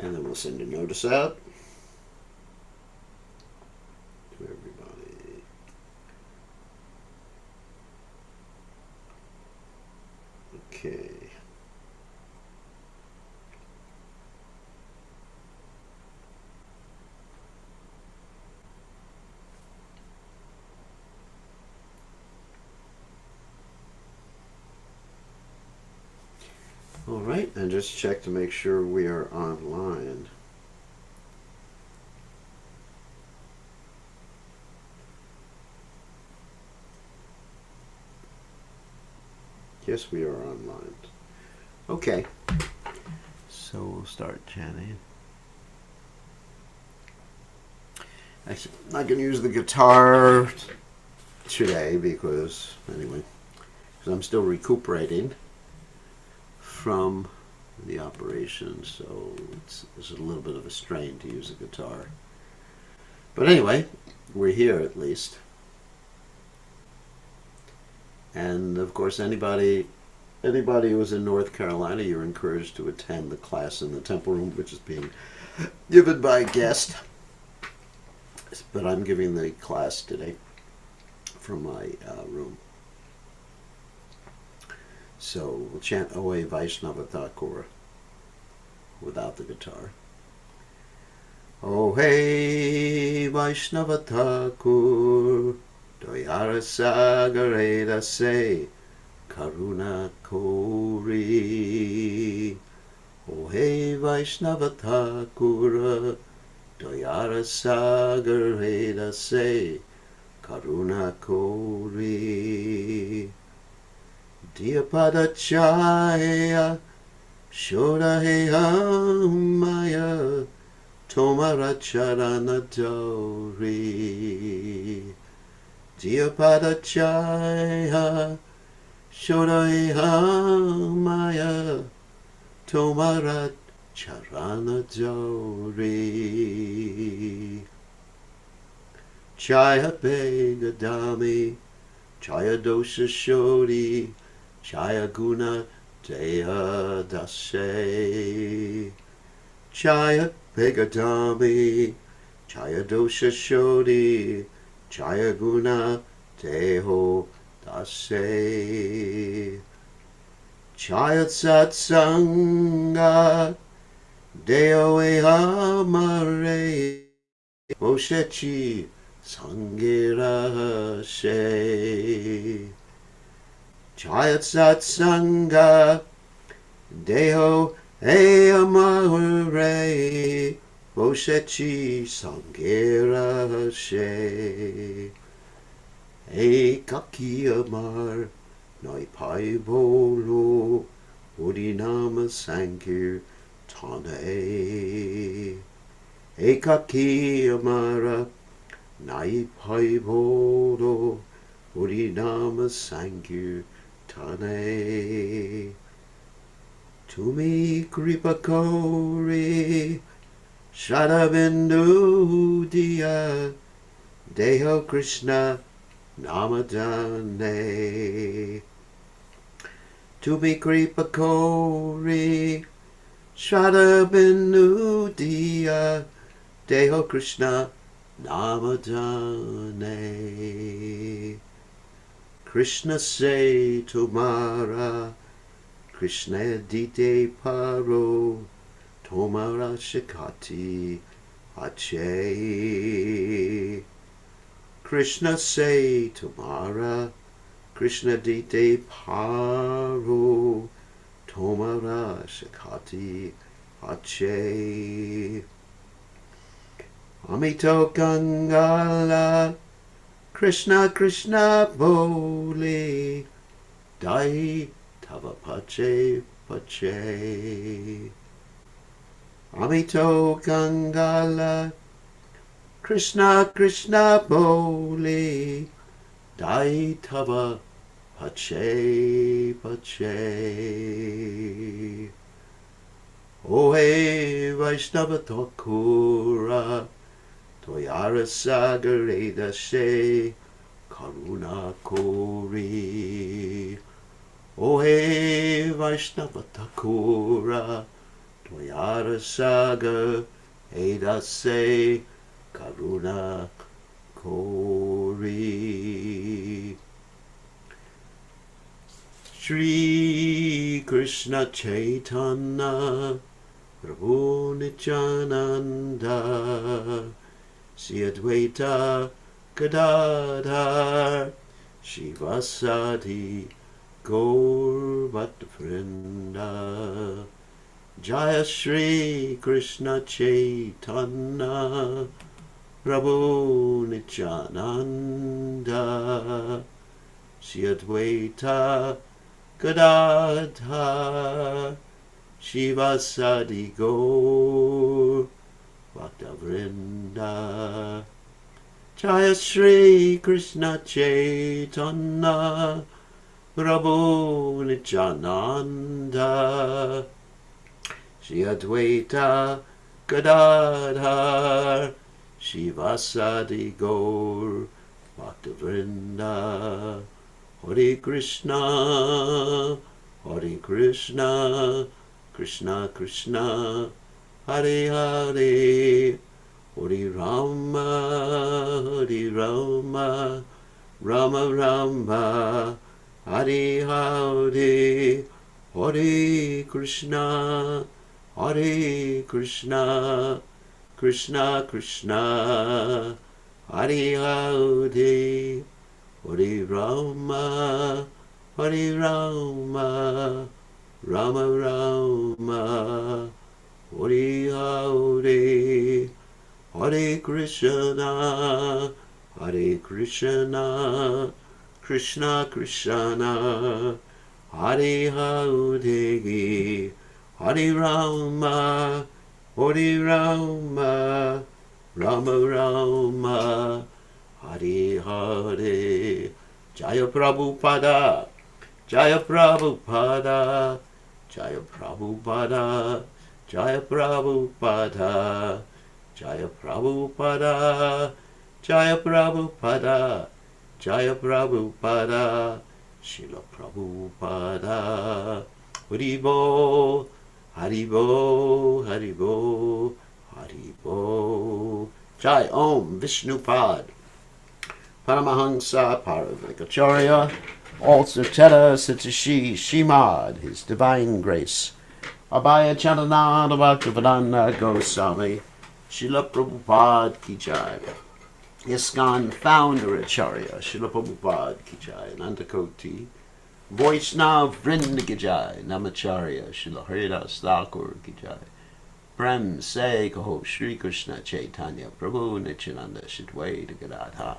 And then we'll send a notice out to everybody. Okay. All right, and just check to make sure we are online. Yes, we are online. Okay, so we'll start chanting. Actually, I'm not going to use the guitar today because, anyway, because I'm still recuperating from the operation, so it's a little bit of a strain to use a guitar. But anyway, we're here at least. And of course, anybody who's in North Carolina, you're encouraged to attend the class in the Temple Room, which is being given by a guest. But I'm giving the class today from my room. So we'll chant Oe Vaishnava Thakur without the guitar. Ohe Vaishnava Thakur Doyara Sagareda Se Karuna Kori. Ohe Vaishnava Thakur Doyara Sagareda Se Karuna Kori. Diyapada Chaya Shodaheya Maya Tomara Charana Dori. Diyapada Chaya Shodaheya Maya Tomara Charana Dori. Chaya Begadami Chaya Dosha Shodi Chaya Guna Deha Dashe. Chaya Begadami Chaya Dosha Shodi Chaya Guna Deho Dashe. Chaya Satsanga Deo Ehamare Moshechi Sangira She. Chayat Satsanga Deho Eamare Moshechi Sangira She. Ekaki Amar Noi Pai Bolo Udinama Sankir Tane. Ekaki Amara Nai Pai Bolo Udinama Sankir Tane. Tumi Kripa Kori Shadabindu Diya Deho Krishna Namadane. Tumi Kripa Kori Shadabindu Diya Deho Krishna Namadane. Krishna say tomorrow, Krishna dite paro, tomara shikati ache. Krishna say tomorrow, Krishna dite paro, tomara shikati ache. Amito Gangala Krishna Krishna Boli Dai Tava Pache Pache. Amito Gangala Krishna Krishna Boli Dai Tava Pache Pache. Ohe Vaishnava Thakura Toyara Sagareda She Karuna Kori. Ohe Vaishnava Thakura Tvayara Saga Edase Karuna Kori. Shri Krishna Chaitanya Prabhu Nityananda Sri Advaita Gadadhar Shivasati Gaur Bhaktavrinda. Jaya Shri Krishna Chaitanya Prabhu Nityananda Sri Advaita Gadadhar Shivasadi Gaur Bhaktavrinda. Jaya Shri Krishna Chaitanya Prabhu Nityananda Shri Advaita Gadadhar Shivasadi Gaur Bhaktavrinda. Hare Krishna, Hare Krishna, Krishna Krishna, Hare Hare, Hare Rama, Hare Rama, Rama Rama, Hare Hare, Hare Krishna, Hare Krishna, Krishna Krishna, Hare Hare, Hare Rama, Hare Rama, Rama Rama, Hare Hare, Hare Krishna, Hare Krishna, Krishna Krishna, Hare Hare, Hare Rama, Hare Rama, Rama Rama, Hare Hare. Jaya Prabhupada, Jaya Prabhupada, Jaya Prabhupada, Jaya Prabhupada, Jaya Prabhupada, Jaya Prabhupada, Jaya Prabhupada, Srila Prabhupada. Haribo, Haribo, Haribo, Haribo. Jai Om Vishnupad Paramahansa Paravikacharya, also Teta Sitashi Shimad, His Divine Grace, Abhaya Charananda Bhaktivedanta Goswami, Srila Prabhupada Ki Jai, ISKCON Founder Acharya, Srila Prabhupada Ki Jai, Anandakoti, Vaishnav Vrinda Ki Jai, Namacharya, Srila Haridas Thakur Ki Jai, Prem Se Kaho Shri Krishna Chaitanya Prabhu Nityananda Shidwaita Gadadha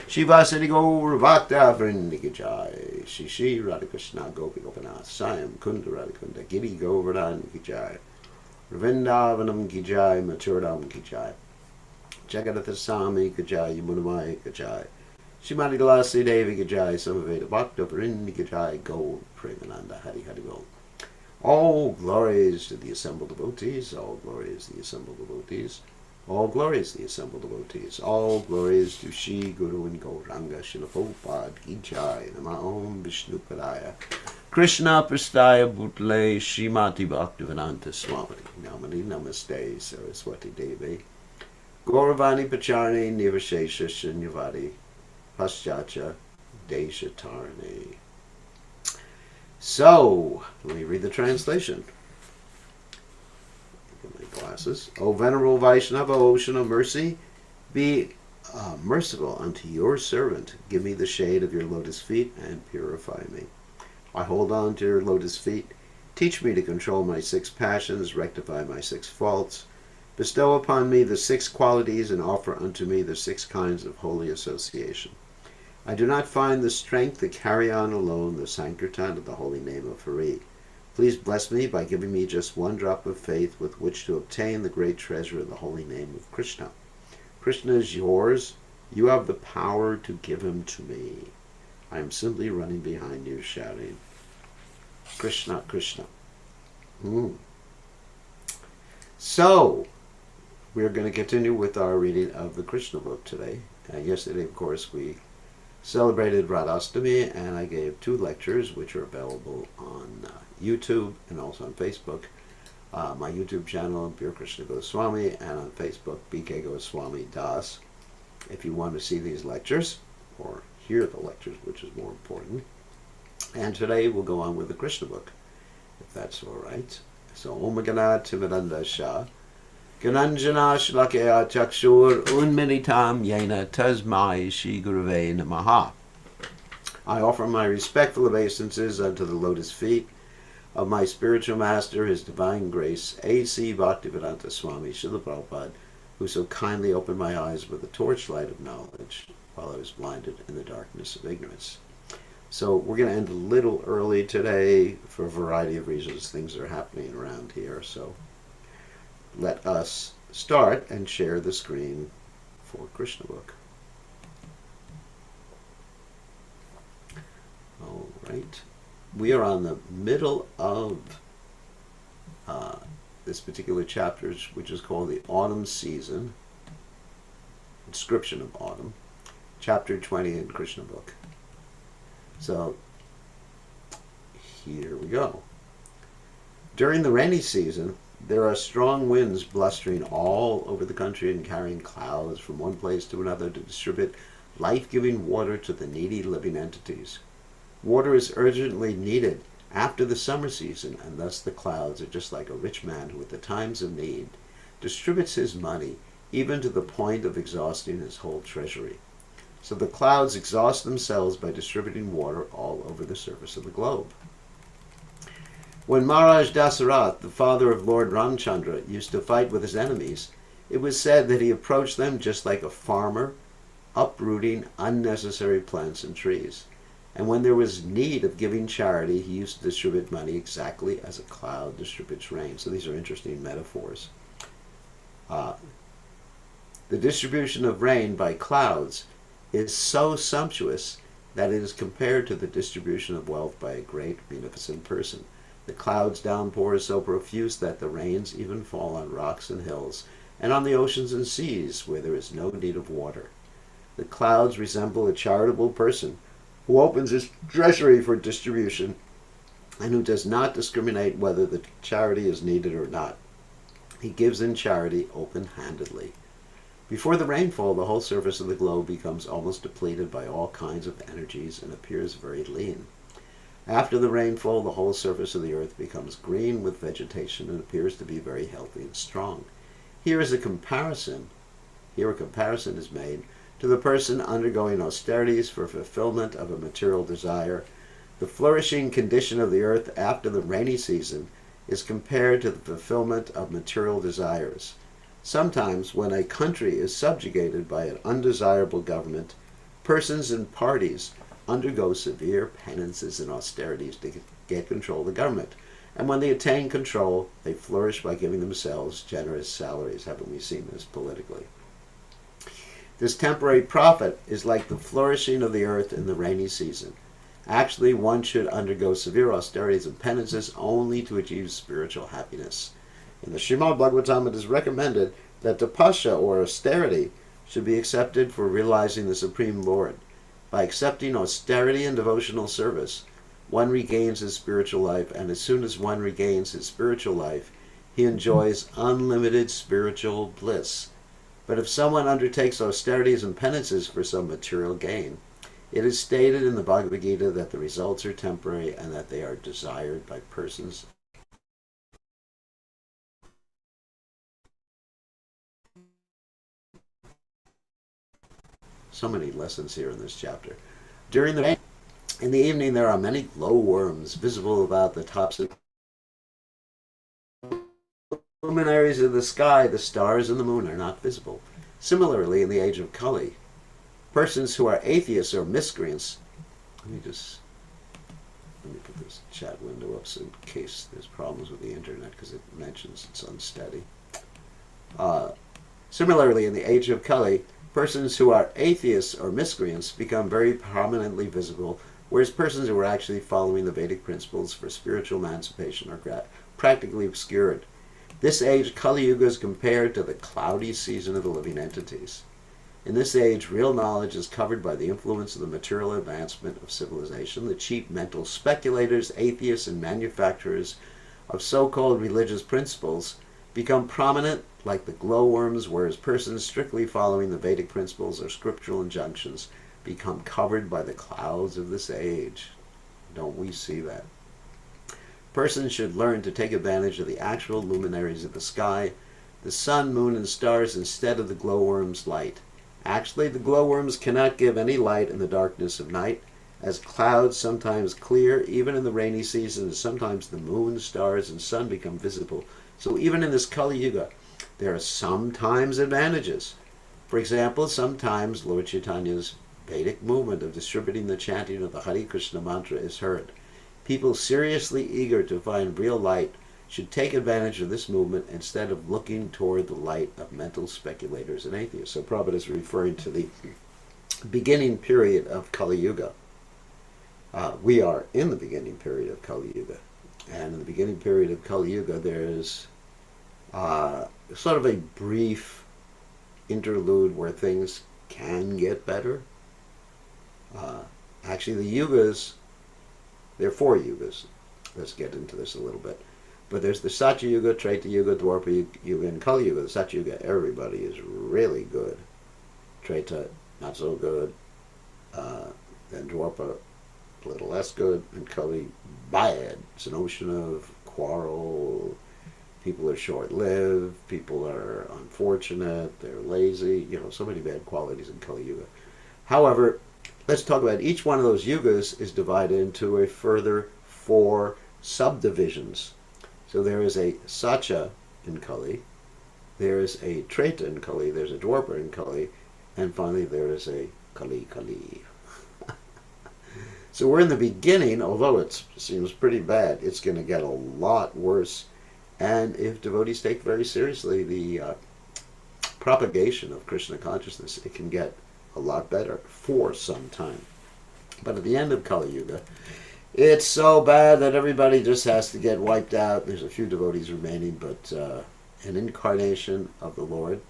Shivasati Gaur Bhakta Vrinda Ki Jai, Shri Shri Radhakrishna Gopi Gopinath Sayam Kunda Radhakunda Giri Govardhan Ki Jai, Vrindavanam Ki Jai, Maturadam Ki Jai, Jagadath Sami Ki Jai, Yamunamaya Ki Jai, Shrimati Tulasi Devi Ki Jai, Samaveda Bhakta Vrinda Ki Jai, Gaur Premananda Hari Hari Bol. All glories to the assembled devotees, all glories to the assembled devotees, all glories to the assembled devotees, all glories to Shri Guru and Gauranga, Srila Prabhupada Ki Jai, Nama Om Vishnu Padaya, Krishna Prastaya Bhutle, Srimati Bhaktivedanta Swami, Namani Namaste, Saraswati Devi, Gauravani Pacharni, Nivashesha Shunyavadi, Paschacha Deshatarni. So, let me read the translation. Get my glasses. O Venerable Vaishnava, ocean of mercy, be merciful unto your servant. Give me the shade of your lotus feet and purify me. I hold on to your lotus feet. Teach me to control my 6 passions, rectify my 6 faults. Bestow upon me the 6 qualities and offer unto me the 6 kinds of holy association. I do not find the strength to carry on alone the Sankirtan of the holy name of Hari. Please bless me by giving me just 1 drop of faith with which to obtain the great treasure of the holy name of Krishna. Krishna is yours. You have the power to give him to me. I am simply running behind you shouting, Krishna, Krishna. So, we're going to continue with our reading of the Krishna book today. Yesterday, of course, we celebrated Radhastami, and I gave 2 lectures which are available on YouTube and also on Facebook My YouTube channel, Krishna Goswami, and on Facebook, bkgoswami Das. If you want to see these lectures, or hear the lectures, which is more important. And today we'll go on with the Krishna book, if that's all right. So, Om Gana Timidanda Shah, Gananjana Shlakaya Chakshur Unminitam Yena Tasmai Shri Gurave Namaha. I offer my respectful obeisances unto the lotus feet of my spiritual master, His Divine Grace, A.C. Bhaktivedanta Swami Srila Prabhupada, who so kindly opened my eyes with the torchlight of knowledge while I was blinded in the darkness of ignorance. So we're going to end a little early today for a variety of reasons. Things are happening around here. So let us start and share the screen for Krishna book. All right. We are on the middle of this particular chapter, which is called the Autumn Season, Inscription of Autumn, chapter 20 in Krishna book. So here we go. During the rainy season, there are strong winds blustering all over the country and carrying clouds from one place to another to distribute life-giving water to the needy living entities. Water is urgently needed after the summer season, and thus the clouds are just like a rich man who at the times of need distributes his money even to the point of exhausting his whole treasury. So the clouds exhaust themselves by distributing water all over the surface of the globe. When Maharaj Dasarath, the father of Lord Ramchandra, used to fight with his enemies, it was said that he approached them just like a farmer, uprooting unnecessary plants and trees. And when there was need of giving charity, he used to distribute money exactly as a cloud distributes rain. So these are interesting metaphors. The distribution of rain by clouds is so sumptuous that it is compared to the distribution of wealth by a great, beneficent person. The clouds' downpour is so profuse that the rains even fall on rocks and hills, and on the oceans and seas where there is no need of water. The clouds resemble a charitable person who opens his treasury for distribution and who does not discriminate whether the charity is needed or not. He gives in charity open-handedly. Before the rainfall, the whole surface of the globe becomes almost depleted by all kinds of energies and appears very lean. After the rainfall, the whole surface of the earth becomes green with vegetation and appears to be very healthy and strong. Here a comparison is made to the person undergoing austerities for fulfillment of a material desire. The flourishing condition of the earth after the rainy season is compared to the fulfillment of material desires. Sometimes, when a country is subjugated by an undesirable government, persons and parties undergo severe penances and austerities to get control of the government. And when they attain control, they flourish by giving themselves generous salaries. Haven't we seen this politically? This temporary profit is like the flourishing of the earth in the rainy season. Actually, one should undergo severe austerities and penances only to achieve spiritual happiness. In the Srimad Bhagavatam, it is recommended that tapasya, or austerity, should be accepted for realizing the Supreme Lord. By accepting austerity and devotional service, one regains his spiritual life, and as soon as one regains his spiritual life, he enjoys unlimited spiritual bliss. But if someone undertakes austerities and penances for some material gain, it is stated in the Bhagavad Gita that the results are temporary and that they are desired by persons. So many lessons here in this chapter. In the evening, there are many glowworms visible about the tops of luminaries of the sky. The stars and the moon are not visible. Similarly, in the age of Kali, persons who are atheists or miscreants. Let me put this chat window up so in case there's problems with the internet, because it mentions it's unsteady. Similarly, in the age of Kali, persons who are atheists or miscreants become very prominently visible, whereas persons who are actually following the Vedic principles for spiritual emancipation are practically obscured. This age, Kali Yuga, is compared to the cloudy season of the living entities. In this age, real knowledge is covered by the influence of the material advancement of civilization. The cheap mental speculators, atheists, and manufacturers of so-called religious principles become prominent like the glowworms, whereas persons strictly following the Vedic principles or scriptural injunctions become covered by the clouds of this age. Don't we see that? Persons should learn to take advantage of the actual luminaries of the sky, the sun, moon, and stars, instead of the glowworms' light. Actually, the glowworms cannot give any light in the darkness of night, as clouds sometimes clear, even in the rainy season, and sometimes the moon, stars, and sun become visible. So even in this Kali Yuga, there are sometimes advantages. For example, sometimes Lord Chaitanya's Vedic movement of distributing the chanting of the Hare Krishna mantra is heard. People seriously eager to find real light should take advantage of this movement instead of looking toward the light of mental speculators and atheists. So Prabhupada is referring to the beginning period of Kali Yuga. We are in the beginning period of Kali Yuga. And in the beginning period of Kali Yuga, there is sort of a brief interlude where things can get better. Actually, the yugas, there are 4 yugas. Let's get into this a little bit. But there's the Satya Yuga, Treta Yuga, Dwapara Yuga, and Kali Yuga. The Satya Yuga, everybody is really good. Treta, not so good. Then Dwapara, a little less good. And Kali, bad. It's an ocean of quarrel. People are short-lived. People are unfortunate. They're lazy. So many bad qualities in Kali Yuga. However, let's talk about each one of those yugas is divided into a further 4 subdivisions. So there is a Satya in Kali, there is a Treta in Kali, there's a Dwapara in Kali, and finally there is a Kali Kali. So we're in the beginning, although it seems pretty bad, it's going to get a lot worse. And if devotees take very seriously the propagation of Krishna consciousness, it can get a lot better for some time. But at the end of Kali Yuga, it's so bad that everybody just has to get wiped out. There's a few devotees remaining, but an incarnation of the Lord,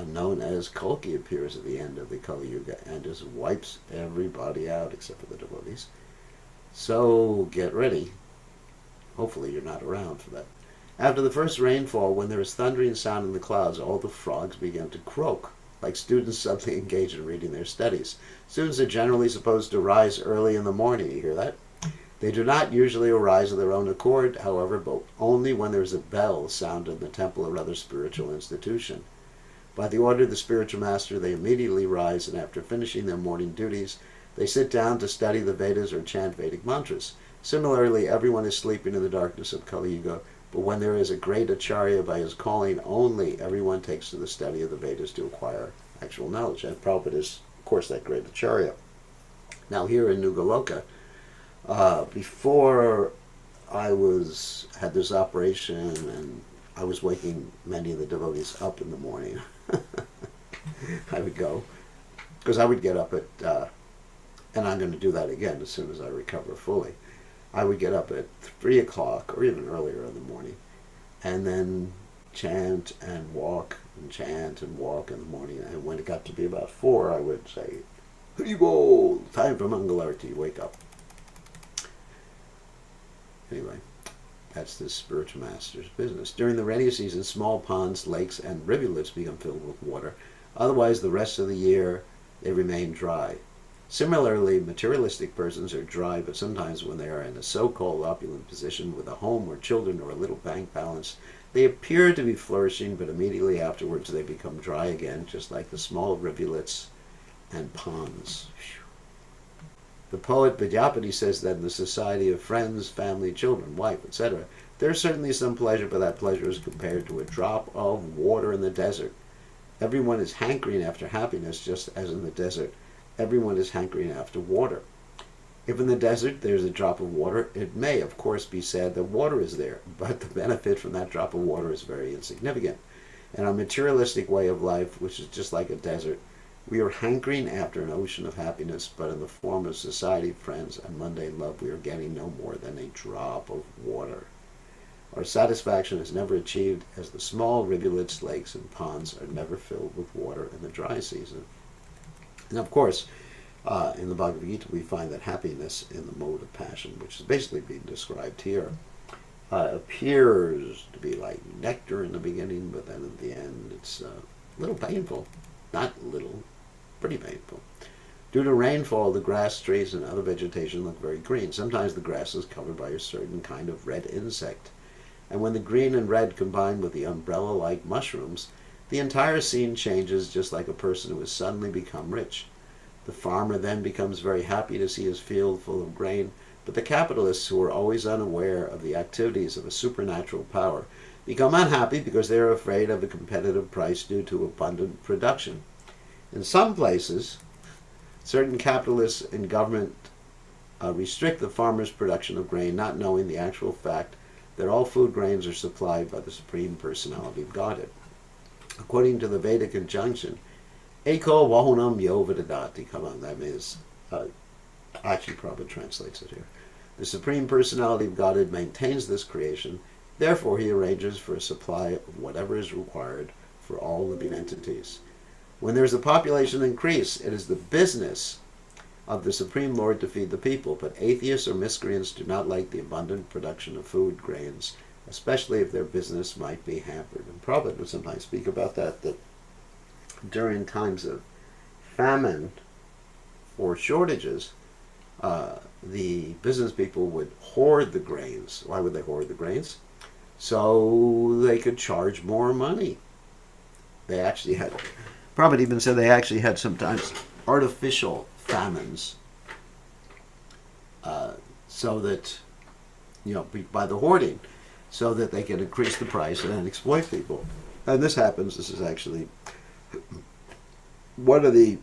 known as Kalki, appears at the end of the Kali Yuga and just wipes everybody out except for the devotees. So get ready. Hopefully you're not around for that. After the first rainfall, when there is thundering sound in the clouds, all the frogs begin to croak, like students suddenly engaged in reading their studies. Students are generally supposed to rise early in the morning. You hear that? They do not usually arise of their own accord, however, but only when there is a bell sounded in the temple or other spiritual institution. By the order of the spiritual master, they immediately rise, and after finishing their morning duties, they sit down to study the Vedas or chant Vedic mantras. Similarly, everyone is sleeping in the darkness of Kali Yuga, but when there is a great acharya by his calling, only everyone takes to the study of the Vedas to acquire actual knowledge. And Prabhupada is, of course, that great acharya. Now here in Nugaloka, before I had this operation, and I was waking many of the devotees up in the morning. I would go, because I would get up at, and I'm going to do that again as soon as I recover fully. I would get up at 3 o'clock or even earlier in the morning, and then chant and walk and chant and walk in the morning. And when it got to be about 4, I would say, Haribol, time for Mangalarti, wake up. Anyway, that's the spiritual master's business. During the rainy season, small ponds, lakes, and rivulets become filled with water. Otherwise, the rest of the year, they remain dry. Similarly, materialistic persons are dry, but sometimes when they are in a so-called opulent position with a home or children or a little bank balance, they appear to be flourishing, but immediately afterwards they become dry again, just like the small rivulets and ponds. The poet Vidyapati says that in the society of friends, family, children, wife, etc., there is certainly some pleasure, but that pleasure is compared to a drop of water in the desert. Everyone is hankering after happiness, just as in the desert everyone is hankering after water. If in the desert there is a drop of water, it may, of course, be said that water is there, but the benefit from that drop of water is very insignificant. In our materialistic way of life, which is just like a desert, we are hankering after an ocean of happiness, but in the form of society, friends, and mundane love, we are getting no more than a drop of water. Our satisfaction is never achieved, as the small rivulets, lakes, and ponds are never filled with water in the dry season. And of course, in the Bhagavad Gita, we find that happiness in the mode of passion, which is basically being described here. appears to be like nectar in the beginning, but then at the end it's a little painful. Not little, pretty painful. Due to rainfall, the grass, trees, and other vegetation look very green. Sometimes the grass is covered by a certain kind of red insect. And when the green and red combine with the umbrella-like mushrooms, the entire scene changes, just like a person who has suddenly become rich. The farmer then becomes very happy to see his field full of grain, but the capitalists, who are always unaware of the activities of a supernatural power, become unhappy because they are afraid of a competitive price due to abundant production. In some places, certain capitalists and government restrict the farmer's production of grain, not knowing the actual fact that all food grains are supplied by the Supreme Personality of Godhead. According to the Vedic injunction, Eko Vahunam Yovedadati. Come on, that means, actually Prabhupada translates it here. The Supreme Personality of Godhead maintains this creation, therefore he arranges for a supply of whatever is required for all living entities. When there is a population increase, it is the business of the Supreme Lord to feed the people, but atheists or miscreants do not like the abundant production of food, grains, especially if their business might be hampered. And Prabhupada would sometimes speak about that during times of famine or shortages, the business people would hoard the grains. Why would they hoard the grains? So they could charge more money. They actually had, Prabhupada even said they actually had sometimes artificial famines, so that, by the hoarding, so that they can increase the price and then exploit people. And this is actually one of the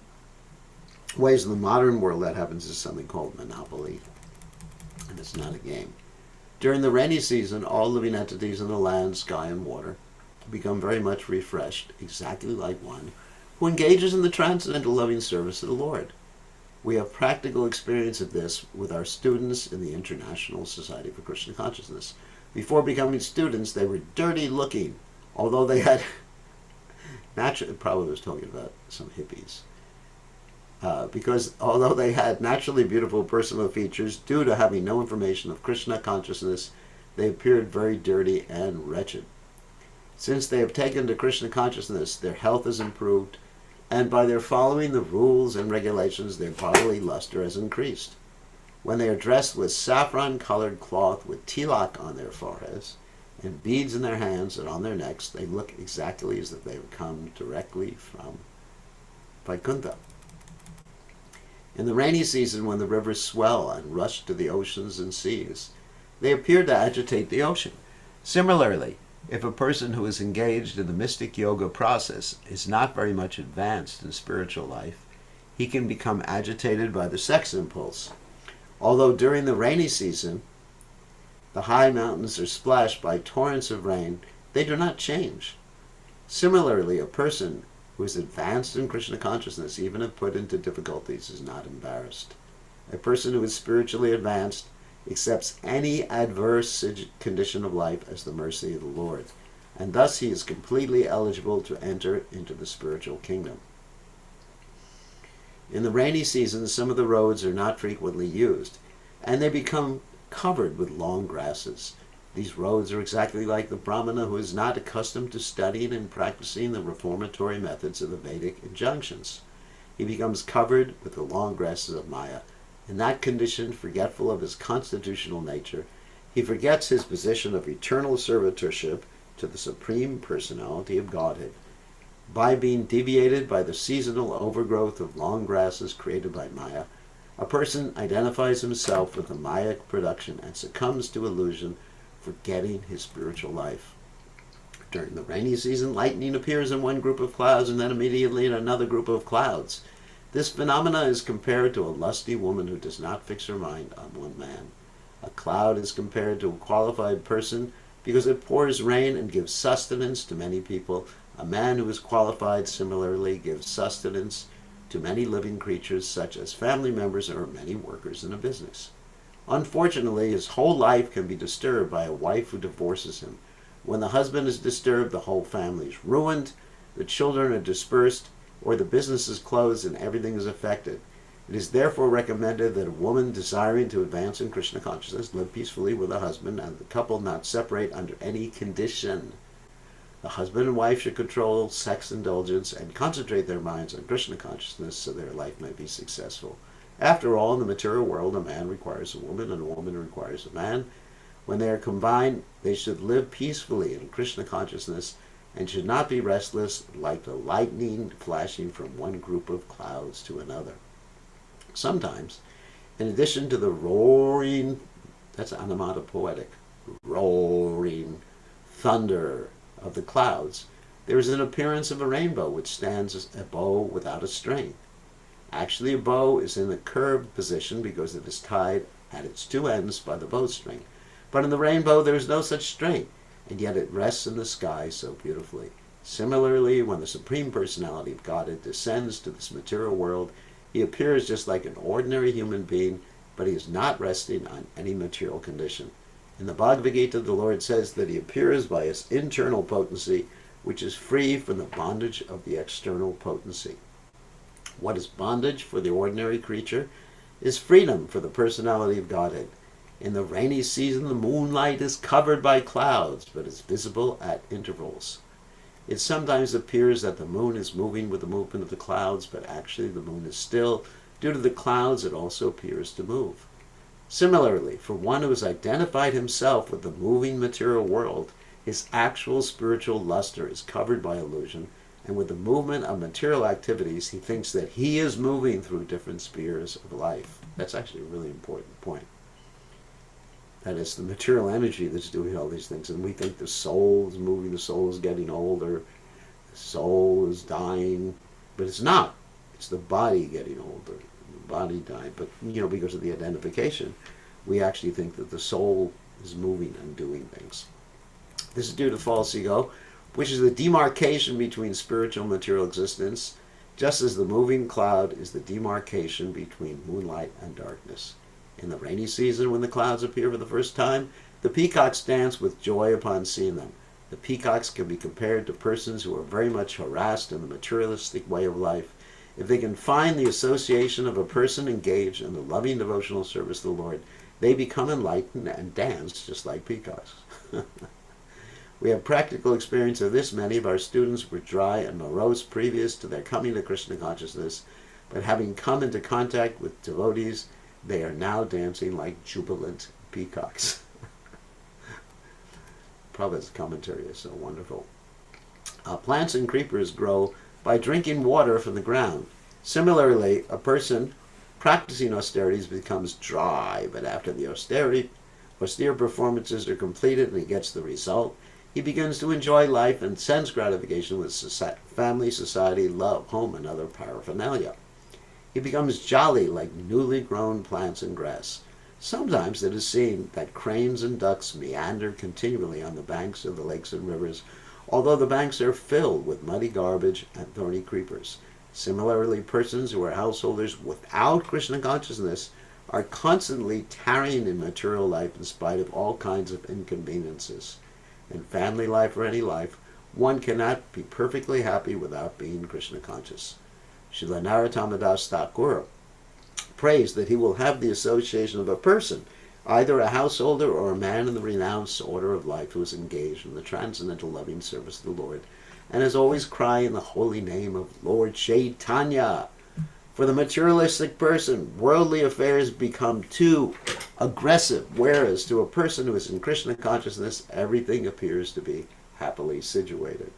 ways in the modern world that happens is something called monopoly, and it's not a game. During the rainy season, all living entities in the land, sky, and water become very much refreshed, exactly like one who engages in the transcendental loving service of the Lord. We have practical experience of this with our students in the International Society for Krishna Consciousness. Before becoming students, they were dirty looking, although they had probably was talking about some hippies. Because although they had naturally beautiful personal features, due to having no information of Krishna consciousness, they appeared very dirty and wretched. Since they have taken to Krishna consciousness, their health has improved, and by their following the rules and regulations, their bodily luster has increased. When they are dressed with saffron-colored cloth with tilak on their foreheads and beads in their hands and on their necks, they look exactly as if they have come directly from Vaikuntha. In the rainy season, when the rivers swell and rush to the oceans and seas, they appear to agitate the ocean. Similarly, if a person who is engaged in the mystic yoga process is not very much advanced in spiritual life, he can become agitated by the sex impulse. Although during the rainy season, the high mountains are splashed by torrents of rain, they do not change. Similarly, a person who is advanced in Krishna consciousness, even if put into difficulties, is not embarrassed. A person who is spiritually advanced accepts any adverse condition of life as the mercy of the Lord, and thus he is completely eligible to enter into the spiritual kingdom. In the rainy season, some of the roads are not frequently used, and they become covered with long grasses. These roads are exactly like the Brahmana who is not accustomed to studying and practicing the reformatory methods of the Vedic injunctions. He becomes covered with the long grasses of Maya. In that condition, forgetful of his constitutional nature, he forgets his position of eternal servitorship to the Supreme Personality of Godhead. By being deviated by the seasonal overgrowth of long grasses created by Maya, a person identifies himself with the Mayic production and succumbs to illusion, forgetting his spiritual life. During the rainy season, lightning appears in one group of clouds and then immediately in another group of clouds. This phenomena is compared to a lusty woman who does not fix her mind on one man. A cloud is compared to a qualified person because it pours rain and gives sustenance to many people. A man who is qualified similarly gives sustenance to many living creatures, such as family members or many workers in a business. Unfortunately, his whole life can be disturbed by a wife who divorces him. When the husband is disturbed, the whole family is ruined, the children are dispersed, or the business is closed and everything is affected. It is therefore recommended that a woman desiring to advance in Krishna consciousness live peacefully with a husband, and the couple not separate under any condition. The husband and wife should control sex indulgence and concentrate their minds on Krishna consciousness so their life may be successful. After all, in the material world, a man requires a woman and a woman requires a man. When they are combined, they should live peacefully in Krishna consciousness and should not be restless like the lightning flashing from one group of clouds to another. Sometimes, in addition to the roaring, that's onomatopoetic, roaring thunder of the clouds, there is an appearance of a rainbow which stands as a bow without a string. Actually, a bow is in the curved position because it is tied at its two ends by the bowstring. But in the rainbow there is no such string, and yet it rests in the sky so beautifully. Similarly, when the Supreme Personality of Godhead descends to this material world, he appears just like an ordinary human being, but he is not resting on any material condition. In the Bhagavad Gita, the Lord says that he appears by his internal potency, which is free from the bondage of the external potency. What is bondage for the ordinary creature is freedom for the personality of Godhead. In the rainy season, the moonlight is covered by clouds, but is visible at intervals. It sometimes appears that the moon is moving with the movement of the clouds, but actually the moon is still. Due to the clouds, it also appears to move. Similarly, for one who has identified himself with the moving material world, his actual spiritual luster is covered by illusion, and with the movement of material activities, he thinks that he is moving through different spheres of life. That's actually a really important point. That is the material energy that's doing all these things, and we think the soul is moving, the soul is getting older, the soul is dying, but it's not. It's the body getting older, the body dying. But, because of the identification, we actually think that the soul is moving and doing things. This is due to false ego, which is the demarcation between spiritual and material existence, just as the moving cloud is the demarcation between moonlight and darkness. In the rainy season, when the clouds appear for the first time, the peacocks dance with joy upon seeing them. The peacocks can be compared to persons who are very much harassed in the materialistic way of life. If they can find the association of a person engaged in the loving devotional service of the Lord, they become enlightened and dance just like peacocks. We have practical experience of this. Many of our students were dry and morose previous to their coming to Krishna consciousness, but having come into contact with devotees, they are now dancing like jubilant peacocks. Prabhupada's commentary is so wonderful. Plants and creepers grow by drinking water from the ground. Similarly, a person practicing austerities becomes dry, but after the austere performances are completed and he gets the result, he begins to enjoy life and sense gratification with family, society, love, home, and other paraphernalia. He becomes jolly like newly grown plants and grass. Sometimes it is seen that cranes and ducks meander continually on the banks of the lakes and rivers, although the banks are filled with muddy garbage and thorny creepers. Similarly, persons who are householders without Krishna consciousness are constantly tarrying in material life in spite of all kinds of inconveniences. In family life or any life, one cannot be perfectly happy without being Krishna conscious. Srila Narottam Das Thakur prays that he will have the association of a person, either a householder or a man in the renounced order of life who is engaged in the transcendental loving service of the Lord, and is always crying the holy name of Lord Chaitanya. For the materialistic person, worldly affairs become too aggressive, whereas to a person who is in Krishna consciousness, everything appears to be happily situated.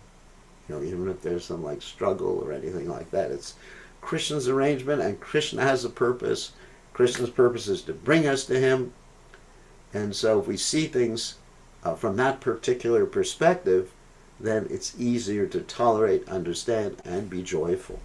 Even if there's some struggle or anything like that, it's Krishna's arrangement, and Krishna has a purpose. Krishna's purpose is to bring us to him, and so if we see things from that particular perspective, then it's easier to tolerate, understand, and be joyful.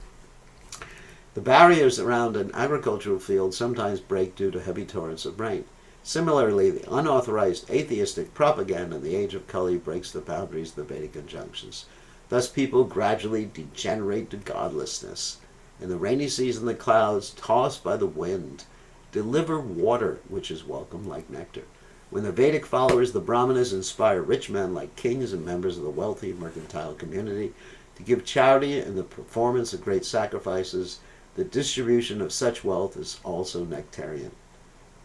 The barriers around an agricultural field sometimes break due to heavy torrents of rain. Similarly, the unauthorized atheistic propaganda in the age of Kali breaks the boundaries of the Vedic injunctions. Thus people gradually degenerate to godlessness. In the rainy season, the clouds, tossed by the wind, deliver water, which is welcome like nectar. When the Vedic followers, the Brahmanas, inspire rich men like kings and members of the wealthy mercantile community to give charity in the performance of great sacrifices, The distribution of such wealth is also nectarian.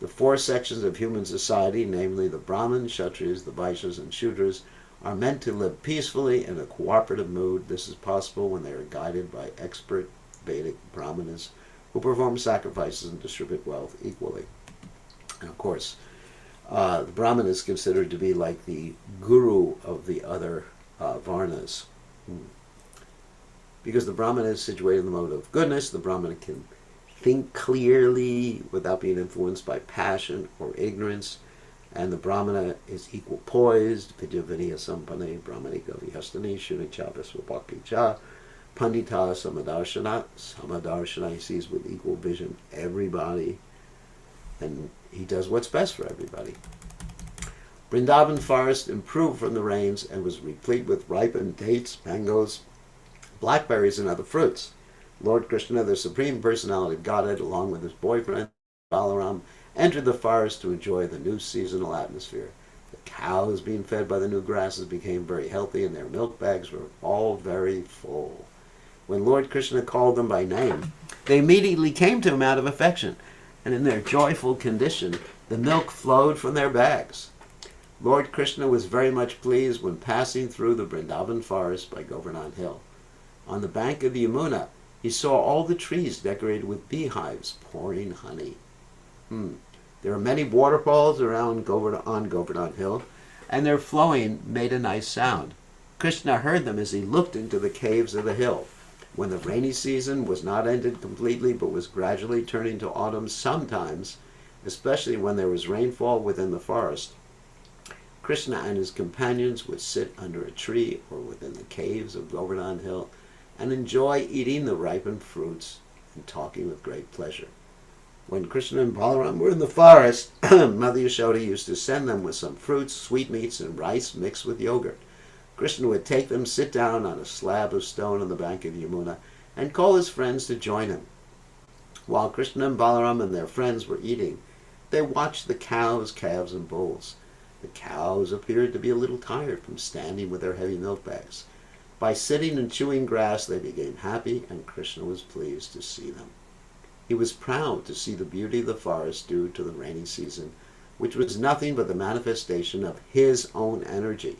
The four sections of human society, namely the Brahmins, Kshatriyas, the Vaishyas, and Shudras, are meant to live peacefully in a cooperative mood. This is possible when they are guided by expert Vedic Brahmanas who perform sacrifices and distribute wealth equally. And of course, the Brahman is considered to be like the guru of the other Varnas. Because the Brahman is situated in the mode of goodness, the Brahman can think clearly without being influenced by passion or ignorance, and the Brahmana is equal poised, vidya vinaya sampane, brahmanika vihastani, shunicha visvabhakti cha, pandita samadarshana. Samadarshana, he sees with equal vision everybody, and he does what's best for everybody. Vrindavan forest improved from the rains and was replete with ripened dates, mangoes, blackberries, and other fruits. Lord Krishna, the Supreme Personality of Godhead, along with his boyfriend Balaram, entered the forest to enjoy the new seasonal atmosphere. The cows being fed by the new grasses became very healthy, and their milk bags were all very full. When Lord Krishna called them by name, they immediately came to him out of affection, and in their joyful condition, the milk flowed from their bags. Lord Krishna was very much pleased when passing through the Vrindavan forest by Govardhan Hill. On the bank of the Yamuna, he saw all the trees decorated with beehives pouring honey. There are many waterfalls around on Govardhan Hill, and their flowing made a nice sound. Krishna heard them as he looked into the caves of the hill. When the rainy season was not ended completely but was gradually turning to autumn sometimes, especially when there was rainfall within the forest, Krishna and his companions would sit under a tree or within the caves of Govardhan Hill and enjoy eating the ripened fruits and talking with great pleasure. When Krishna and Balaram were in the forest, Mother Yashoda used to send them with some fruits, sweetmeats, and rice mixed with yogurt. Krishna would take them, sit down on a slab of stone on the bank of Yamuna, and call his friends to join him. While Krishna and Balaram and their friends were eating, they watched the cows, calves, and bulls. The cows appeared to be a little tired from standing with their heavy milk bags. By sitting and chewing grass, they became happy, and Krishna was pleased to see them. He was proud to see the beauty of the forest due to the rainy season, which was nothing but the manifestation of his own energy.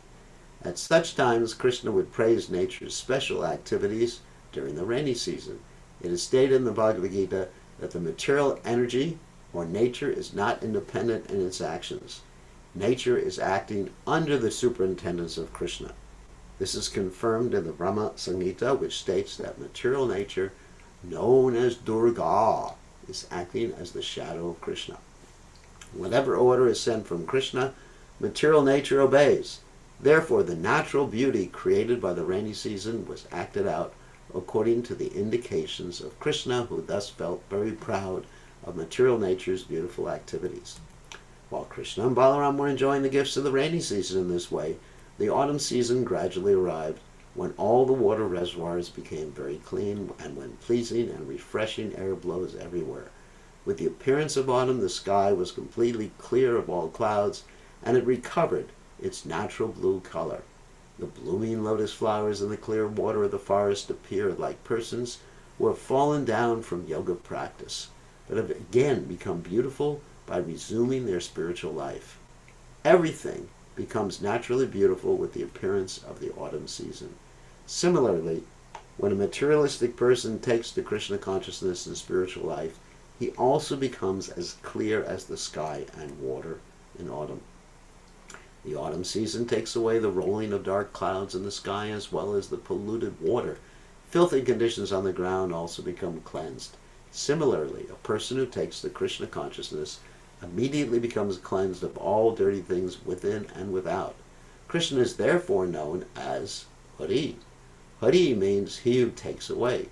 At such times, Krishna would praise nature's special activities during the rainy season. It is stated in the Bhagavad Gita that the material energy or nature is not independent in its actions. Nature is acting under the superintendence of Krishna. This is confirmed in the Brahma Samhita, which states that material nature, known as Durga, is acting as the shadow of Krishna. Whatever order is sent from Krishna, material nature obeys. Therefore, the natural beauty created by the rainy season was acted out according to the indications of Krishna, who thus felt very proud of material nature's beautiful activities. While Krishna and Balaram were enjoying the gifts of the rainy season in this way, the autumn season gradually arrived, when all the water reservoirs became very clean and when pleasing and refreshing air blows everywhere. With the appearance of autumn, the sky was completely clear of all clouds, and it recovered its natural blue color. The blooming lotus flowers in the clear water of the forest appeared like persons who have fallen down from yoga practice, but have again become beautiful by resuming their spiritual life. Everything becomes naturally beautiful with the appearance of the autumn season. Similarly, when a materialistic person takes to Krishna consciousness and spiritual life, he also becomes as clear as the sky and water in autumn. The autumn season takes away the rolling of dark clouds in the sky as well as the polluted water. Filthy conditions on the ground also become cleansed. Similarly, a person who takes the Krishna consciousness immediately becomes cleansed of all dirty things within and without. Krishna is therefore known as Hari. Hari means he who takes away.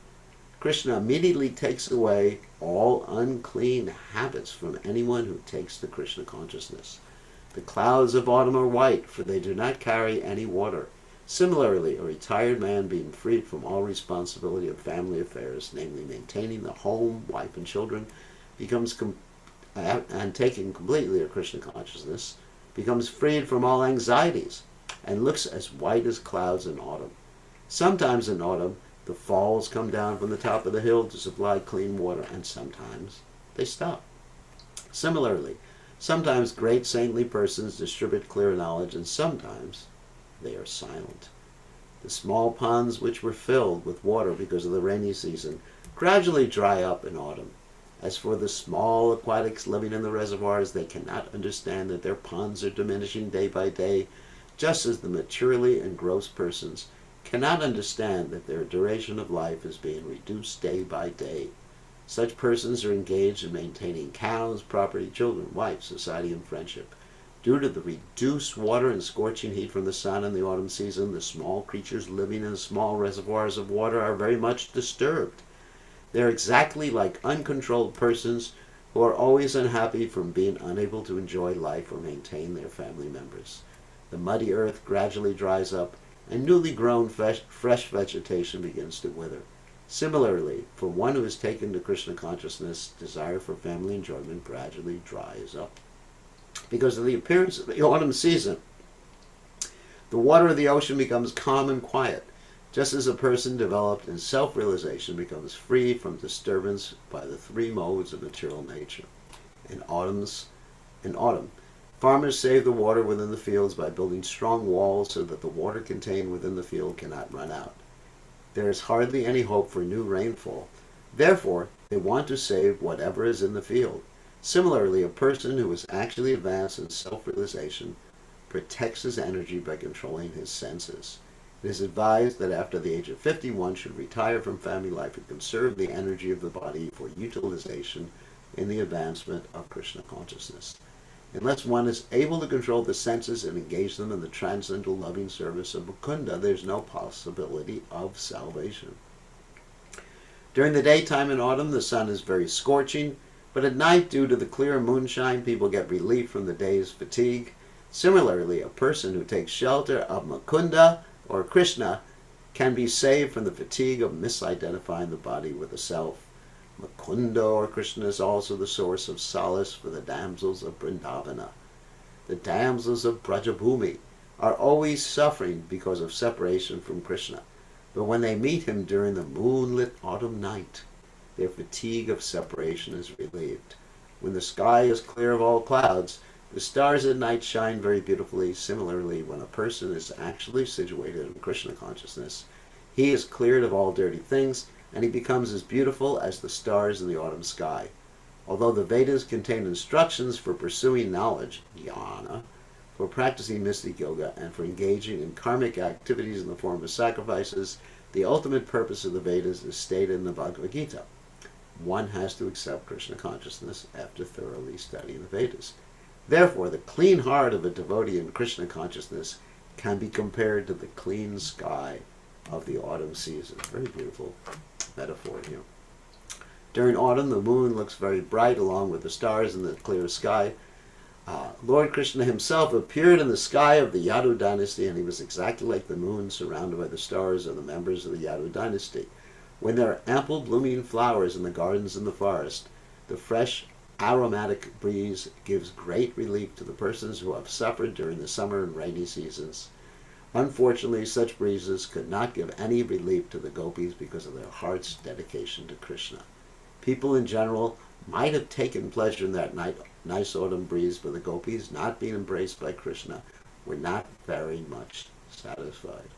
Krishna immediately takes away all unclean habits from anyone who takes the Krishna consciousness. The clouds of autumn are white, for they do not carry any water. Similarly, a retired man being freed from all responsibility of family affairs, namely maintaining the home, wife, and children, and taking completely a Krishna consciousness, becomes freed from all anxieties and looks as white as clouds in autumn. Sometimes in autumn, The falls come down from the top of the hill to supply clean water, and sometimes they stop. Similarly, sometimes great saintly persons distribute clear knowledge, and sometimes they are silent. The small ponds which were filled with water because of the rainy season gradually dry up in autumn. As for the small aquatics living in the reservoirs, they cannot understand that their ponds are diminishing day by day, just as the materially engrossed persons cannot understand that their duration of life is being reduced day by day. Such persons are engaged in maintaining cows, property, children, wife, society, and friendship. Due to the reduced water and scorching heat from the sun in the autumn season, the small creatures living in small reservoirs of water are very much disturbed. They are exactly like uncontrolled persons who are always unhappy from being unable to enjoy life or maintain their family members. The muddy earth gradually dries up, and newly grown fresh vegetation begins to wither. Similarly, for one who is taken to Krishna consciousness, desire for family enjoyment gradually dries up. Because of the appearance of the autumn season, the water of the ocean becomes calm and quiet, just as a person developed in self-realization becomes free from disturbance by the three modes of material nature. In autumn, farmers save the water within the fields by building strong walls so that the water contained within the field cannot run out. There is hardly any hope for new rainfall. Therefore, they want to save whatever is in the field. Similarly, a person who is actually advanced in self-realization protects his energy by controlling his senses. It is advised that after the age of 50, one should retire from family life and conserve the energy of the body for utilization in the advancement of Krishna consciousness. Unless one is able to control the senses and engage them in the transcendental loving service of Mukunda, there is no possibility of salvation. During the daytime in autumn, the sun is very scorching, but at night, due to the clear moonshine, people get relief from the day's fatigue. Similarly, a person who takes shelter of Mukunda or Krishna can be saved from the fatigue of misidentifying the body with the self. Mukunda or Krishna is also the source of solace for the damsels of Vrindavana. The damsels of Brajabhumi are always suffering because of separation from Krishna, but when they meet him during the moonlit autumn night, their fatigue of separation is relieved. When the sky is clear of all clouds, the stars at night shine very beautifully. Similarly, when a person is actually situated in Krishna consciousness, he is cleared of all dirty things, and he becomes as beautiful as the stars in the autumn sky. Although the Vedas contain instructions for pursuing knowledge, jnana, for practicing mystic yoga, and for engaging in karmic activities in the form of sacrifices, the ultimate purpose of the Vedas is stated in the Bhagavad Gita. One has to accept Krishna consciousness after thoroughly studying the Vedas. Therefore, the clean heart of a devotee in Krishna consciousness can be compared to the clean sky of the autumn season. Very beautiful metaphor here. During autumn, the moon looks very bright along with the stars in the clear sky. Lord Krishna himself appeared in the sky of the Yadu dynasty, and he was exactly like the moon, surrounded by the stars of the members of the Yadu dynasty. When there are ample blooming flowers in the gardens and the forest, the fresh aromatic breeze gives great relief to the persons who have suffered during the summer and rainy seasons. Unfortunately, such breezes could not give any relief to the gopis because of their heart's dedication to Krishna. People in general might have taken pleasure in that nice autumn breeze, but the gopis, not being embraced by Krishna, were not very much satisfied.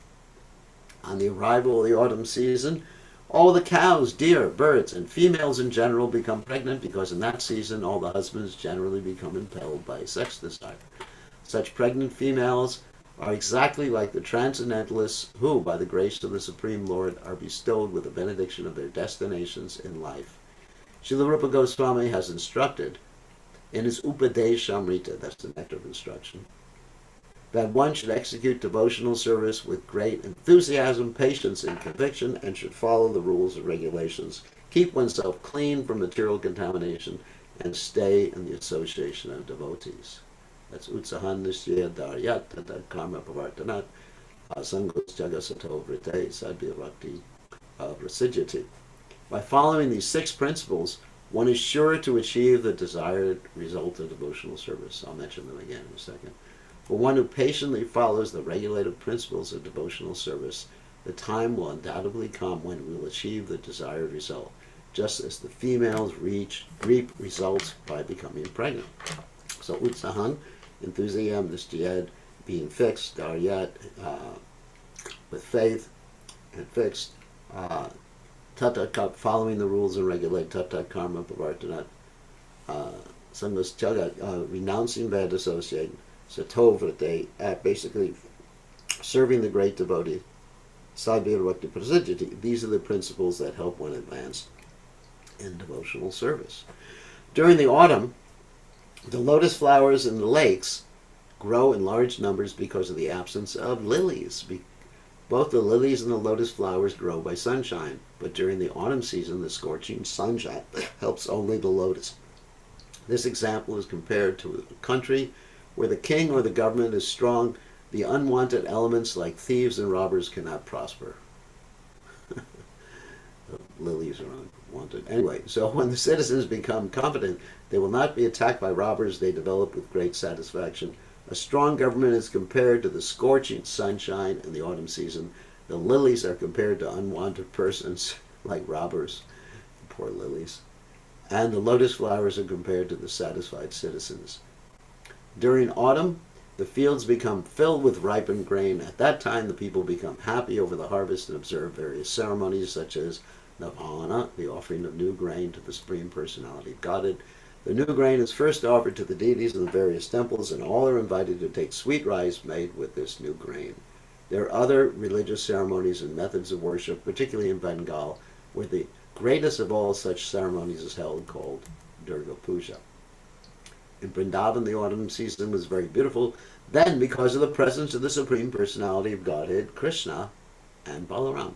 On the arrival of the autumn season, all the cows, deer, birds, and females in general become pregnant because in that season all the husbands generally become impelled by sex desire. Such pregnant females are exactly like the transcendentalists who, by the grace of the Supreme Lord, are bestowed with the benediction of their destinations in life. Srila Rupa Goswami has instructed in his Upadeshamrita, that's the nectar of instruction, that one should execute devotional service with great enthusiasm, patience, and conviction, and should follow the rules and regulations, keep oneself clean from material contamination, and stay in the association of devotees. That's Utsahan Nishya Daryat Tata Karma Pavartanat Asangos Jagasato Vrite Sadhya Bhakti Prasidyati. By following these 6 principles, one is sure to achieve the desired result of devotional service. I'll mention them again in a second. For one who patiently follows the regulative principles of devotional service, the time will undoubtedly come when we will achieve the desired result, just as the females reap results by becoming pregnant. So utsahan, enthusiasm, nistiyad, being fixed, daryat, with faith and fixed, tata, following the rules and regulate, tata karma pavartanat, sangas jagat, renouncing bad association, satovrate, basically serving the great devotee, sadhya-bhakti prasiddhiti. These are the principles that help one advance in devotional service. During the autumn, the lotus flowers in the lakes grow in large numbers because of the absence of lilies. Both the lilies and the lotus flowers grow by sunshine, but during the autumn season, the scorching sunshine helps only the lotus. This example is compared to a country where the king or the government is strong. The unwanted elements like thieves and robbers cannot prosper. The lilies are unwanted. Anyway, so when the citizens become competent, they will not be attacked by robbers. They develop with great satisfaction. A strong government is compared to the scorching sunshine in the autumn season. The lilies are compared to unwanted persons like robbers, poor lilies. And the lotus flowers are compared to the satisfied citizens. During autumn, the fields become filled with ripened grain. At that time, the people become happy over the harvest and observe various ceremonies such as Navana, the offering of new grain to the Supreme Personality of Godhead. The new grain is first offered to the deities in the various temples, and all are invited to take sweet rice made with this new grain. There are other religious ceremonies and methods of worship, particularly in Bengal, where the greatest of all such ceremonies is held, called Durga Puja. In Vrindavan, the autumn season was very beautiful. Then, because of the presence of the Supreme Personality of Godhead, Krishna and Balaram,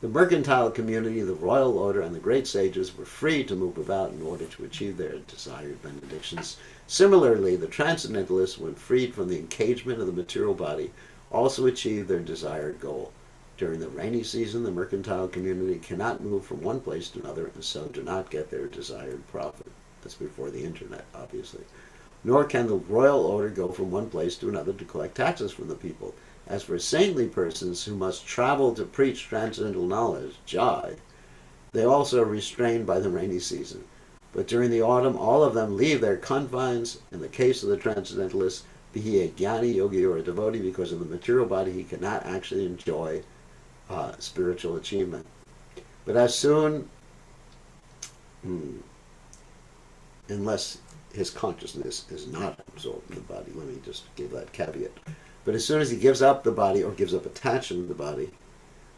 the mercantile community, the royal order, and the great sages were free to move about in order to achieve their desired benedictions. Similarly, the transcendentalists, when freed from the encagement of the material body, also achieved their desired goal. During the rainy season, the mercantile community cannot move from one place to another and so do not get their desired profit. That's before the internet, obviously. Nor can the royal order go from one place to another to collect taxes from the people. As for saintly persons who must travel to preach transcendental knowledge, jai, they also are restrained by the rainy season. But during the autumn, all of them leave their confines. In the case of the transcendentalists, be he a jnani, yogi, or a devotee, because of the material body, he cannot actually enjoy spiritual achievement. But as soon, unless his consciousness is not absorbed in the body, let me just give that caveat. But as soon as he gives up the body or gives up attachment to the body,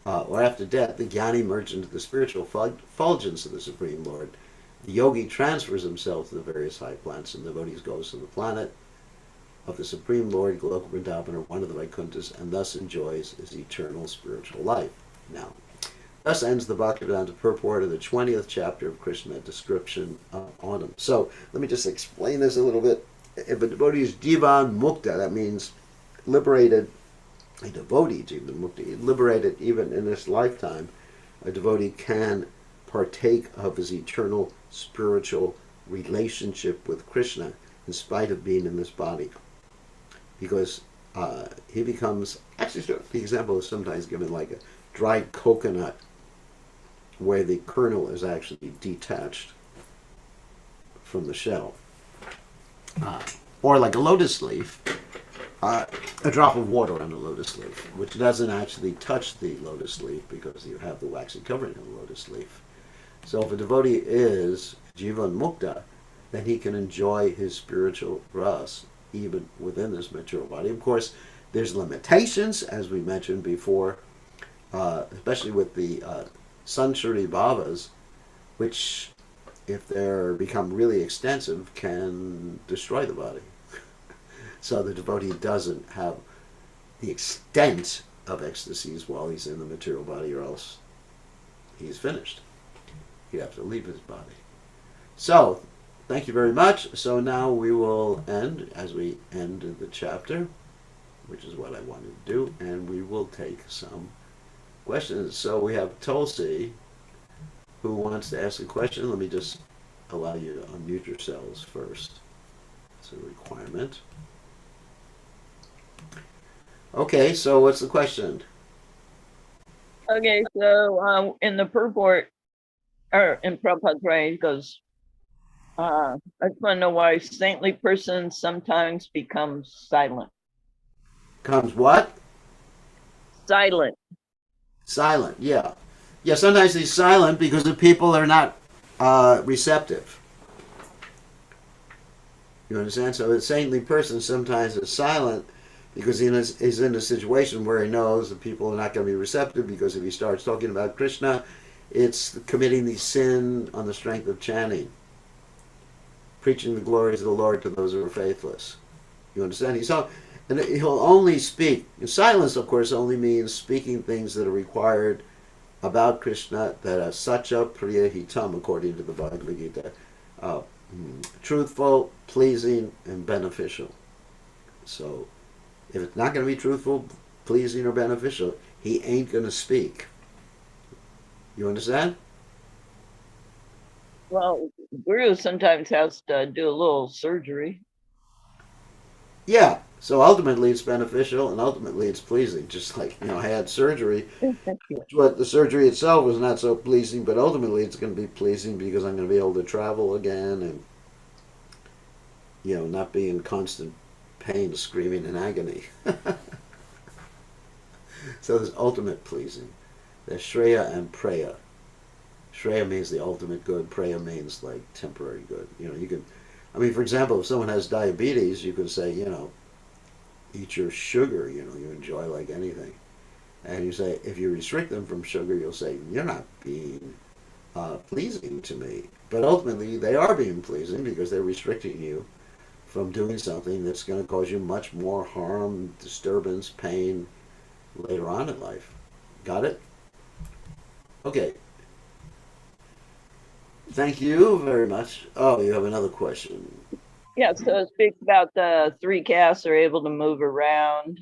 or after death, the jnani merges into the spiritual fulgence of the Supreme Lord. The yogi transfers himself to the various high planets, and the devotee goes to the planet of the Supreme Lord, Goloka Vrindavan, or one of the Vaikunthas, and thus enjoys his eternal spiritual life. Now, thus ends the Bhaktivedanta purport of the 20th chapter of Krishna, description of autumn. So, let me just explain this a little bit. If a devotee is jivan mukta, that means liberated, a devotee, jivan mukti, liberated even in this lifetime, a devotee can partake of his eternal spiritual relationship with Krishna in spite of being in this body. Because he becomes, actually the example is sometimes given like a dried coconut where the kernel is actually detached from the shell. Or like a lotus leaf, a drop of water on a lotus leaf, which doesn't actually touch the lotus leaf because you have the waxy covering of the lotus leaf. So if a devotee is jivan mukta, then he can enjoy his spiritual ras even within this material body. Of course, there's limitations, as we mentioned before, especially with the sanchari bhavas, which, if they become really extensive, can destroy the body. So the devotee doesn't have the extent of ecstasies while he's in the material body, or else he's finished. He'd have to leave his body. So, thank you very much. So now we will end, as we end the chapter, which is what I wanted to do, and we will take some questions. So we have Tulsi, who wants to ask a question. Let me just allow you to unmute yourselves first. It's a requirement. Okay, so what's the question? Okay, so in the purport or in Prabhupada's writing, it goes, I just want to know why saintly persons sometimes become silent. Comes what? Silent. Silent. Yeah. Yeah. Sometimes he's silent because the people are not receptive. You understand? So a saintly person sometimes is silent because he's in a situation where he knows the people are not going to be receptive, because if he starts talking about Krishna, it's committing the sin on the strength of chanting, preaching the glories of the Lord to those who are faithless. You understand? And he'll only speak. Silence, of course, only means speaking things that are required about Krishna, that are sacha priya hitam, according to the Bhagavad Gita. Uh, Truthful, pleasing, and beneficial. So if it's not going to be truthful, pleasing, or beneficial, he ain't going to speak. You understand? Well, Guru sometimes has to do a little surgery. Yeah. So ultimately it's beneficial and ultimately it's pleasing. Just like, I had surgery. But the surgery itself was not so pleasing, but ultimately it's going to be pleasing because I'm going to be able to travel again and, not be in constant pain, screaming in agony. So there's ultimate pleasing. There's Shreya and Preya. Shreya means the ultimate good. Preya means like temporary good. For example, if someone has diabetes, you can say, eat your sugar. You enjoy like anything. And you say, if you restrict them from sugar, you'll say, you're not being pleasing to me. But ultimately, they are being pleasing because they're restricting you from doing something that's going to cause you much more harm, disturbance, pain later on in life. Got it? Okay. Thank you very much. Oh, you have another question. Yeah, so it speaks about the three castes are able to move around.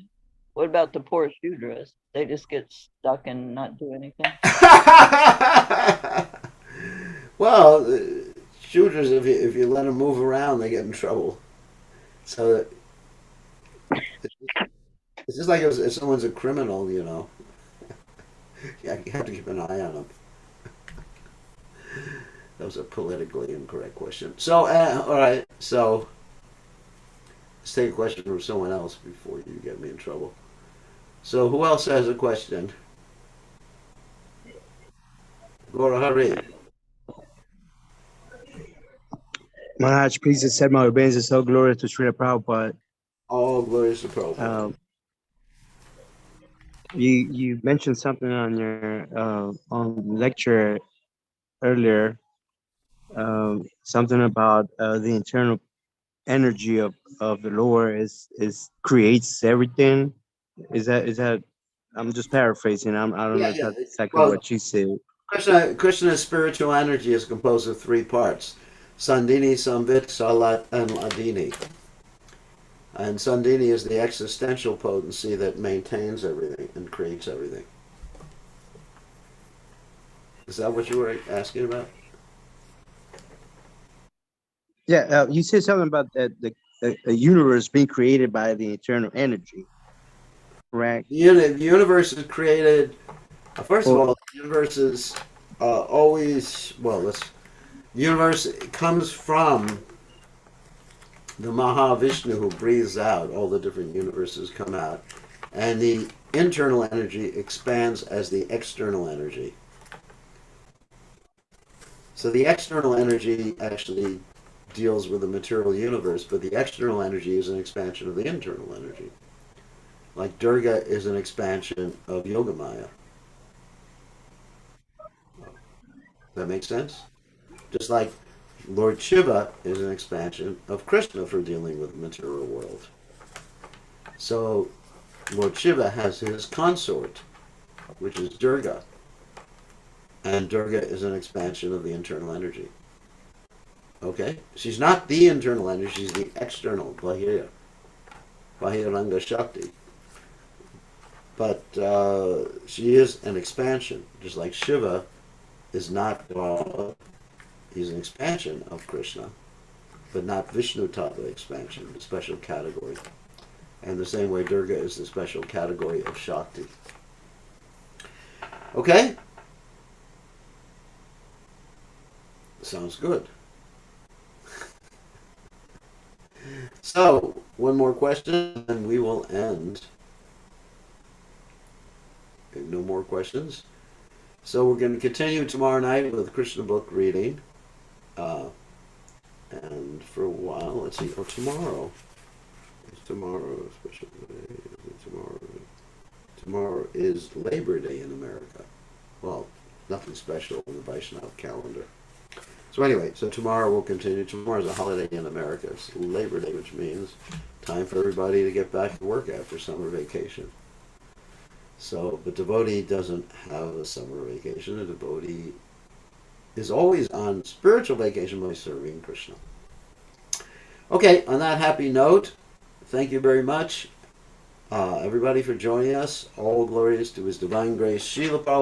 What about the poor Shudras? They just get stuck and not do anything. Well, shooters, if you let them move around, they get in trouble. So it's just like if someone's a criminal, you have to keep an eye on them. That was a politically incorrect question. So, all right. So, let's take a question from someone else before you get me in trouble. So, who else has a question? Gora Hari. Maharaj, please accept my obeisance. So glory to Srila Prabhupada. All glories to Prabhupada. You mentioned something on your on lecture earlier, something about the internal energy of the Lord is creates everything. Is that? I'm just paraphrasing. I don't know Yeah, if yeah. that's exactly Well, what you said. Krishna's spiritual energy is composed of three parts: Sandini, Samvit, Salat, and Ladini. And Sandini is the existential potency that maintains everything and creates everything. Is that what you were asking about? Yeah, you said something about that the universe being created by the eternal energy, correct? The universe is created. First of Or all, the universe is always well. The universe comes from the Mahavishnu who breathes out. All the different universes come out, and the internal energy expands as the external energy. So the external energy actually deals with the material universe, but the external energy is an expansion of the internal energy. Like Durga is an expansion of Yogamaya. That makes sense? Just like Lord Shiva is an expansion of Krishna for dealing with the material world. So Lord Shiva has his consort, which is Durga, and Durga is an expansion of the internal energy. Okay? She's not the internal energy, she's the external, Bahira, Bahiranga Shakti. But she is an expansion, just like Shiva is not Dwala, he's an expansion of Krishna, but not Vishnu Tattva expansion, a special category. And the same way Durga is the special category of Shakti. Okay? Sounds good. So, one more question and we will end. No more questions. So we're going to continue tomorrow night with Krishna book reading. And for a while, let's see, tomorrow. Is tomorrow a special day? Is it tomorrow? Tomorrow is Labor Day in America. Well, nothing special in the Vaishnava calendar. So anyway, so tomorrow we'll continue. Tomorrow is a holiday in America. It's Labor Day, which means time for everybody to get back to work after summer vacation. So, the devotee doesn't have a summer vacation. The devotee is always on spiritual vacation by serving Krishna. Okay, on that happy note, thank you very much, everybody, for joining us. All glories to His Divine Grace, Srila Prabhupada.